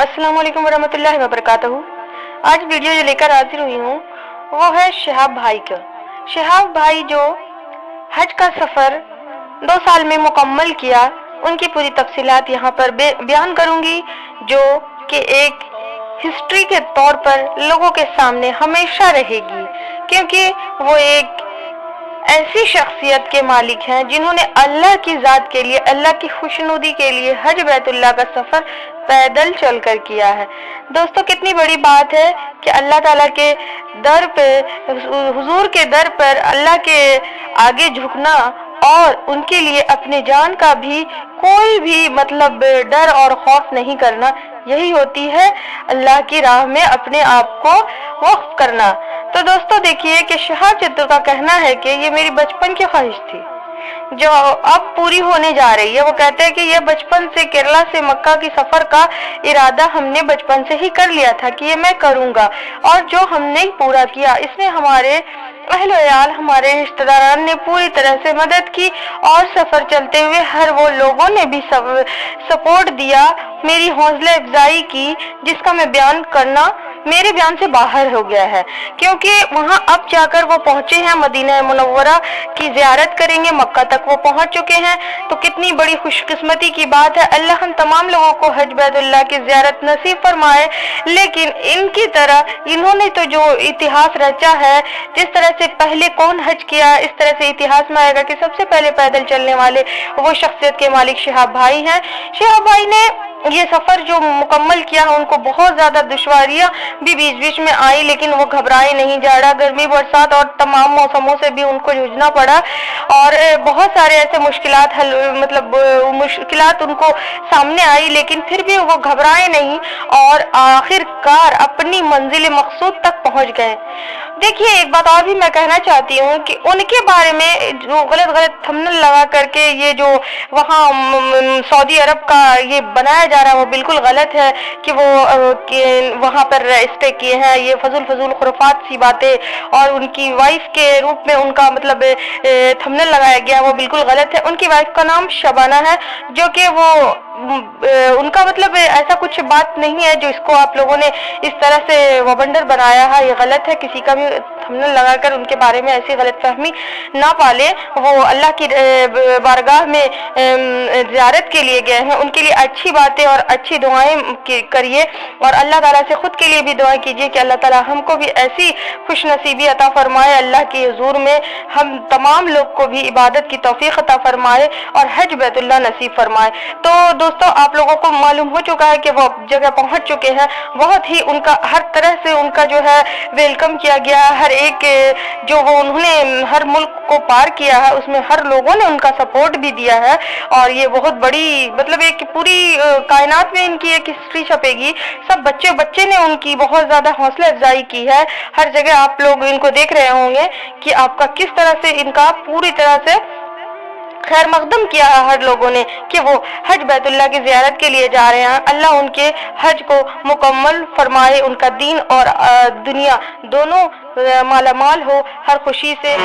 अस्सलाम वालेकुम वरहमतुल्लाहि वबरकातुहू। आज वीडियो जो लेकर हाजिर हुई हूँ वो है शहाब भाई का। शहाब भाई जो हज का सफ़र 2 साल में मुकम्मल किया, उनकी पूरी तफसीलात यहाँ पर बयान करूँगी, जो कि एक हिस्ट्री के तौर पर लोगों के सामने हमेशा रहेगी, क्योंकि वो एक ऐसी शख्सियत के मालिक हैं जिन्होंने अल्लाह की ज़ात के लिए, अल्लाह की खुशनुदी के लिए हज बैतुल्लाह का सफ़र पैदल चलकर किया है। दोस्तों, कितनी बड़ी बात है कि अल्लाह ताला के दर पे, हुजूर के दर पर अल्लाह के आगे झुकना और उनके लिए अपनी जान का भी कोई भी डर और खौफ नहीं करना, यही होती है अल्लाह की राह में अपने आप को वक्फ करना। तो दोस्तों देखिए कि शहाब चित्तूर का कहना है कि ये मेरी बचपन की ख्वाहिश थी जो अब पूरी होने जा रही है। वो कहते हैं कि ये बचपन से, केरला से मक्का की सफर का इरादा हमने बचपन से ही कर लिया था कि ये मैं करूंगा, और जो हमने पूरा किया इसमें हमारे अहल याल, हमारे रिश्तेदारान ने पूरी तरह से मदद की, और सफर चलते हुए हर वो लोगों ने भी सपोर्ट दिया, मेरी हौसला अफजाई की, जिसका मैं बयान करना मेरे बयान से बाहर हो गया है। क्योंकि वहाँ अब जाकर वो पहुंचे हैं, मदीना मुनव्वरा की ज़ियारत करेंगे, मक्का तक वो पहुंच चुके हैं। तो कितनी बड़ी खुशकिस्मती की बात है। अल्लाह हम तमाम लोगों को हज बैतुल्लाह की ज़ियारत नसीब फरमाए। लेकिन इनकी तरह इन्होंने तो जो इतिहास रचा है, जिस तरह से पहले कौन हज किया, इस तरह से इतिहास में आएगा कि सबसे पहले पैदल चलने वाले वो शख्सियत के मालिक शहाब भाई हैं। शहाब भाई ने ये सफर जो मुकम्मल किया है, उनको बहुत ज्यादा दुश्वारियां भी बीच बीच में आई, लेकिन वो घबराए नहीं। जाड़ा, गर्मी, बरसात और तमाम मौसमों से भी उनको जूझना पड़ा, और बहुत सारे ऐसे मुश्किलात उनको सामने आई, लेकिन फिर भी वो घबराए नहीं और आखिरकार अपनी मंजिल मकसूद तक पहुंच गए। देखिए, एक बात और भी मैं कहना चाहती हूँ कि उनके बारे में जो गलत थंबनेल लगा करके ये जो वहाँ सऊदी अरब का ये बनाया जा रहा है, वो बिल्कुल गलत है कि वो वहाँ पर स्टे किए हैं। ये फजूल खुराफात सी बातें, और उनकी वाइफ के रूप में उनका थंबनेल लगाया गया, वो बिल्कुल गलत है। उनकी वाइफ का नाम शबाना है, जो कि वो उनका ऐसा कुछ बात नहीं है जो इसको आप लोगों ने इस तरह से वबंडर बनाया है, ये गलत है। किसी का भी थंबनेल लगाकर उनके बारे में ऐसी गलतफहमी ना पाले। वो अल्लाह की बारगाह में ज़ियारत के लिए गए हैं, उनके लिए अच्छी बातें और अच्छी दुआएं करिए, और अल्लाह ताला से खुद के लिए भी दुआ कीजिए कि अल्लाह ताला हमको भी ऐसी खुश नसीबी अता फरमाए, अल्लाह के हुजूर में हम तमाम लोग को भी इबादत की तौफीक अता फरमाए और हज बैतुल्लाह नसीब फरमाए। तो दोस्तों, आप लोगों को मालूम हो चुका है कि वो जगह पहुंच चुके हैं। बहुत ही उनका हर तरह से उनका जो है वेलकम किया गया। हर एक जो वो उन्होंने हर मुल्क को पार किया है, उसमें हर लोगों ने उनका सपोर्ट भी दिया है, और ये बहुत बड़ी एक पूरी कायनात में इनकी एक हिस्ट्री छपेगी। सब बच्चे ने उनकी बहुत ज्यादा हौसला अफजाई की है। हर जगह आप लोग इनको देख रहे होंगे कि आपका किस तरह से इनका पूरी तरह से खैर मकदम किया है हर लोगों ने कि वो हज बैतुल्लाह की ज़ियारत के लिए जा रहे हैं। अल्लाह उनके हज को मुकम्मल फरमाए, उनका दीन और दुनिया दोनों मालामाल हो हर खुशी से।